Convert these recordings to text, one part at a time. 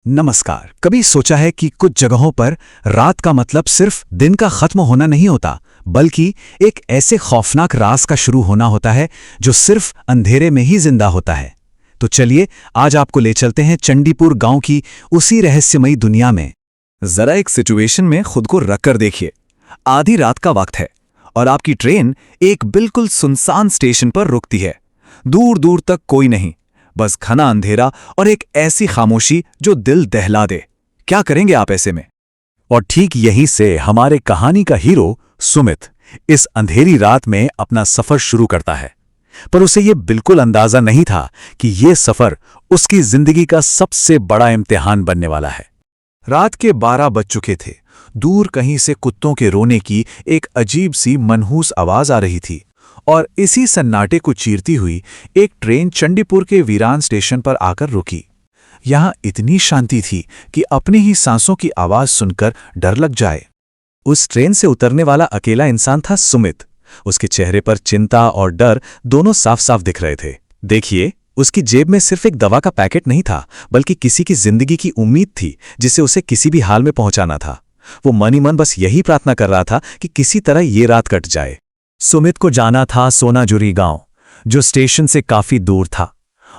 नमस्कार। कभी सोचा है कि कुछ जगहों पर रात का मतलब सिर्फ दिन का खत्म होना नहीं होता, बल्कि एक ऐसे खौफनाक राज का शुरू होना होता है जो सिर्फ अंधेरे में ही जिंदा होता है। तो चलिए आज आपको ले चलते हैं चंडीपुर गांव की उसी रहस्यमयी दुनिया में। जरा एक सिचुएशन में खुद को रख कर देखिए। आधी रात का वक्त है और आपकी ट्रेन एक बिल्कुल सुनसान स्टेशन पर रुकती है। दूर दूर तक कोई नहीं, बस घना अंधेरा और एक ऐसी खामोशी जो दिल दहला दे। क्या करेंगे आप ऐसे में? और ठीक यहीं से हमारे कहानी का हीरो सुमित इस अंधेरी रात में अपना सफर शुरू करता है। पर उसे ये बिल्कुल अंदाजा नहीं था कि ये सफर उसकी जिंदगी का सबसे बड़ा इम्तिहान बनने वाला है। रात के 12 बज चुके थे। दूर कहीं से कुत्तों के रोने की एक अजीब सी मनहूस आवाज आ रही थी और इसी सन्नाटे को चीरती हुई एक ट्रेन चंडीपुर के वीरान स्टेशन पर आकर रुकी। यहां इतनी शांति थी कि अपनी ही सांसों की आवाज सुनकर डर लग जाए। उस ट्रेन से उतरने वाला अकेला इंसान था सुमित। उसके चेहरे पर चिंता और डर दोनों साफ साफ दिख रहे थे। देखिए, उसकी जेब में सिर्फ एक दवा का पैकेट नहीं था, बल्कि किसी की जिंदगी की उम्मीद थी जिसे उसे किसी भी हाल में पहुंचाना था। वो मन ही मन बस यही प्रार्थना कर रहा था कि किसी तरह ये रात कट जाए। सुमित को जाना था सोनाजुरी गांव, जो स्टेशन से काफी दूर था,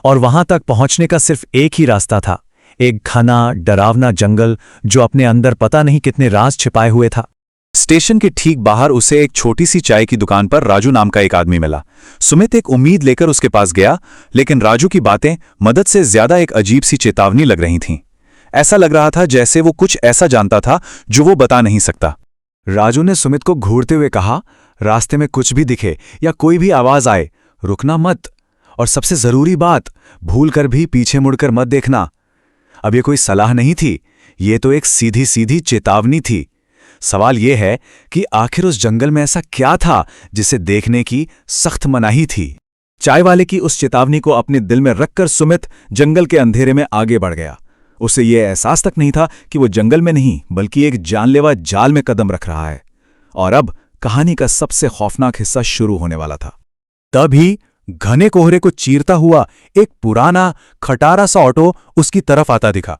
और वहां तक पहुंचने का सिर्फ एक ही रास्ता था, एक घना डरावना जंगल जो अपने अंदर पता नहीं कितने राज छिपाए हुए था। स्टेशन के ठीक बाहर उसे एक छोटी सी चाय की दुकान पर राजू नाम का एक आदमी मिला। सुमित एक उम्मीद लेकर उसके पास गया, लेकिन राजू की बातें मदद से ज्यादा एक अजीब सी चेतावनी लग रही थीं। ऐसा लग रहा था जैसे वो कुछ ऐसा जानता था जो वो बता नहीं सकता। राजू ने सुमित को घूरते हुए कहा, रास्ते में कुछ भी दिखे या कोई भी आवाज आए, रुकना मत, और सबसे जरूरी बात, भूल कर भी पीछे मुड़कर मत देखना। अब ये कोई सलाह नहीं थी, ये तो एक सीधी सीधी चेतावनी थी। सवाल यह है कि आखिर उस जंगल में ऐसा क्या था जिसे देखने की सख्त मनाही थी। चाय वाले की उस चेतावनी को अपने दिल में रखकर सुमित जंगल के अंधेरे में आगे बढ़ गया। उसे यह एहसास तक नहीं था कि वो जंगल में नहीं, बल्कि एक जानलेवा जाल में कदम रख रहा है। और अब कहानी का सबसे खौफनाक हिस्सा शुरू होने वाला था। तभी घने कोहरे को चीरता हुआ एक पुराना खटारा सा ऑटो उसकी तरफ आता दिखा।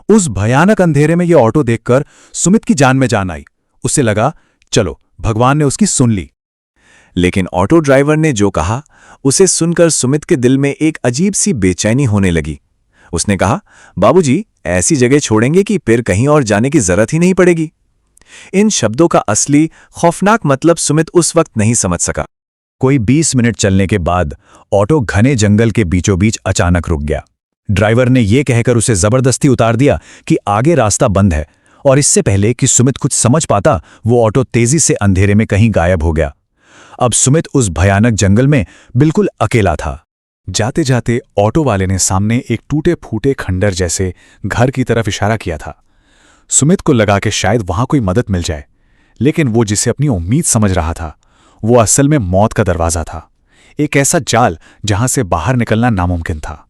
उस भयानक अंधेरे में यह ऑटो देखकर सुमित की जान में जान आई। उसे लगा, चलो भगवान ने उसकी सुन ली। लेकिन ऑटो ड्राइवर ने जो कहा, उसे सुनकर सुमित के दिल में एक अजीब सी बेचैनी होने लगी। उसने कहा, बाबूजी, ऐसी जगह छोड़ेंगे कि फिर कहीं और जाने की जरूरत ही नहीं पड़ेगी। इन शब्दों का असली खौफनाक मतलब सुमित उस वक्त नहीं समझ सका। कोई 20 मिनट चलने के बाद ऑटो घने जंगल के बीचों बीच अचानक रुक गया। ड्राइवर ने यह कहकर उसे जबरदस्ती उतार दिया कि आगे रास्ता बंद है, और इससे पहले कि सुमित कुछ समझ पाता, वो ऑटो तेजी से अंधेरे में कहीं गायब हो गया। अब सुमित उस भयानक जंगल में बिल्कुल अकेला था। जाते जाते ऑटो वाले ने सामने एक टूटे फूटे खंडर जैसे घर की तरफ इशारा किया था। सुमित को लगा कि शायद वहां कोई मदद मिल जाए, लेकिन वो जिसे अपनी उम्मीद समझ रहा था, वो असल में मौत का दरवाजा था, एक ऐसा जाल जहां से बाहर निकलना नामुमकिन था।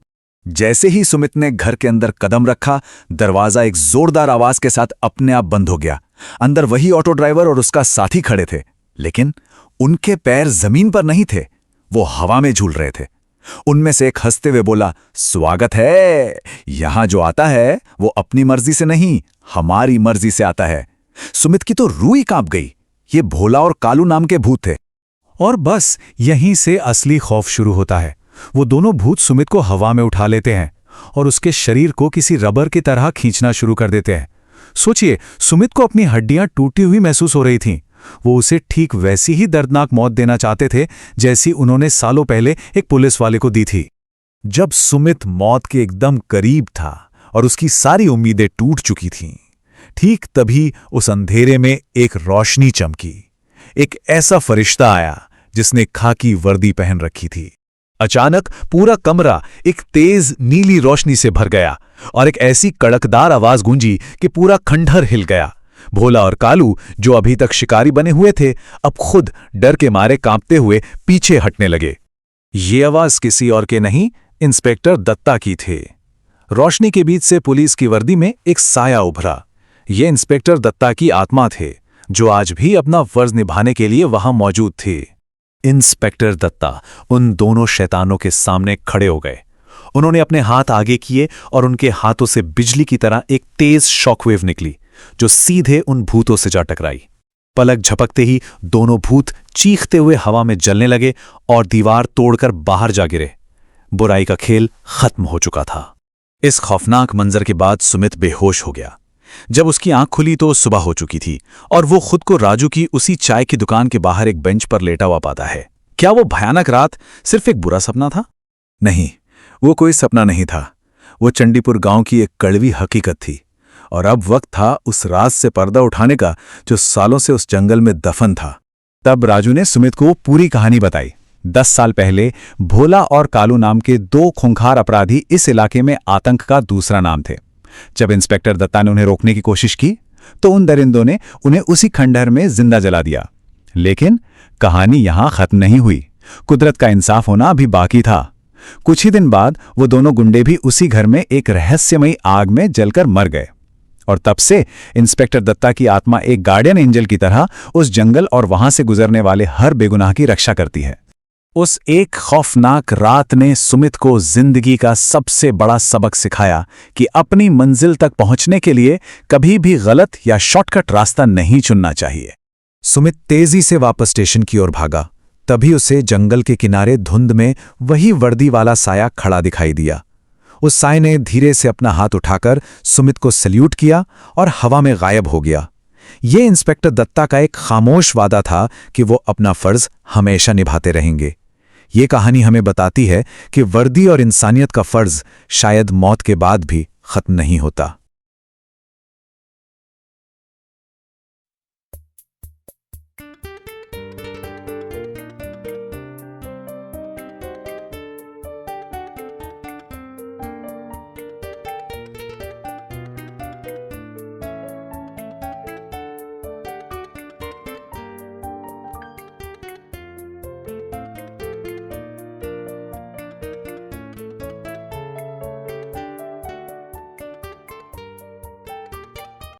जैसे ही सुमित ने घर के अंदर कदम रखा, दरवाजा एक जोरदार आवाज के साथ अपने आप बंद हो गया। अंदर वही ऑटो ड्राइवर और उसका साथी खड़े थे, लेकिन उनके पैर जमीन पर नहीं थे, वो हवा में झूल रहे थे। उनमें से एक हंसते हुए बोला, स्वागत है। यहां जो आता है वो अपनी मर्जी से नहीं, हमारी मर्जी से आता है। सुमित की तो रूह ही कांप गई। ये भोला और कालू नाम के भूत थे। और बस यहीं से असली खौफ शुरू होता है। वो दोनों भूत सुमित को हवा में उठा लेते हैं और उसके शरीर को किसी रबर की तरह खींचना शुरू कर देते हैं। सोचिए, सुमित को अपनी हड्डियां टूटी हुई महसूस हो रही थीं। वो उसे ठीक वैसी ही दर्दनाक मौत देना चाहते थे जैसी उन्होंने सालों पहले एक पुलिस वाले को दी थी। जब सुमित मौत के एकदम करीब था और उसकी सारी उम्मीदें टूट चुकी थीं, ठीक तभी उस अंधेरे में एक रोशनी चमकी। एक ऐसा फरिश्ता आया जिसने खाकी वर्दी पहन रखी थी। अचानक पूरा कमरा एक तेज नीली रोशनी से भर गया और एक ऐसी कड़कदार आवाज गूंजी कि पूरा खंडहर हिल गया। भोला और कालू, जो अभी तक शिकारी बने हुए थे, अब खुद डर के मारे कांपते हुए पीछे हटने लगे। ये आवाज किसी और के नहीं, इंस्पेक्टर दत्ता की थी। रोशनी के बीच से पुलिस की वर्दी में एक साया उभरा। ये इंस्पेक्टर दत्ता की आत्मा थे, जो आज भी अपना फर्ज निभाने के लिए वहां मौजूद थे। इंस्पेक्टर दत्ता उन दोनों शैतानों के सामने खड़े हो गए उन्होंने अपने हाथ आगे किए और उनके हाथों से बिजली की तरह एक तेज शॉकवेव निकली जो सीधे उन भूतों से जा टकराई। पलक झपकते ही दोनों भूत चीखते हुए हवा में जलने लगे और दीवार तोड़कर बाहर जा गिरे। बुराई का खेल खत्म हो चुका था। इस खौफनाक मंजर के बाद सुमित बेहोश हो गया। जब उसकी आंख खुली तो सुबह हो चुकी थी और वो खुद को राजू की उसी चाय की दुकान के बाहर एक बेंच पर लेटा हुआ पाता है। क्या वो भयानक रात सिर्फ एक बुरा सपना था? नहीं, वो कोई सपना नहीं था। वो चंडीपुर गांव की एक कड़वी हकीकत थी और अब वक्त था उस राज से पर्दा उठाने का जो सालों से उस जंगल में दफन था। तब राजू ने सुमित को पूरी कहानी बताई। 10 साल पहले भोला और कालू नाम के 2 खूंखार अपराधी इस इलाके में आतंक का दूसरा नाम थे। जब इंस्पेक्टर दत्ता ने उन्हें रोकने की कोशिश की तो उन दरिंदों ने उन्हें उसी खंडहर में जिंदा जला दिया। लेकिन कहानी यहां खत्म नहीं हुई। कुदरत का इंसाफ होना अभी बाकी था। कुछ ही दिन बाद वो दोनों गुंडे भी उसी घर में एक रहस्यमयी आग में जलकर मर गए और तब से इंस्पेक्टर दत्ता की आत्मा एक गार्डियन एंजल की तरह उस जंगल और वहां से गुजरने वाले हर बेगुनाह की रक्षा करती है। उस एक खौफनाक रात ने सुमित को जिंदगी का सबसे बड़ा सबक सिखाया कि अपनी मंजिल तक पहुंचने के लिए कभी भी गलत या शॉर्टकट रास्ता नहीं चुनना चाहिए। सुमित तेजी से वापस स्टेशन की ओर भागा। तभी उसे जंगल के किनारे धुंध में वही वर्दी वाला साया खड़ा दिखाई दिया। उस साय ने धीरे से अपना हाथ उठाकर सुमित को सल्यूट किया और हवा में गायब हो गया। ये इंस्पेक्टर दत्ता का एक खामोश वादा था कि वो अपना फर्ज हमेशा निभाते रहेंगे। ये कहानी हमें बताती है कि वर्दी और इंसानियत का फर्ज शायद मौत के बाद भी खत्म नहीं होता।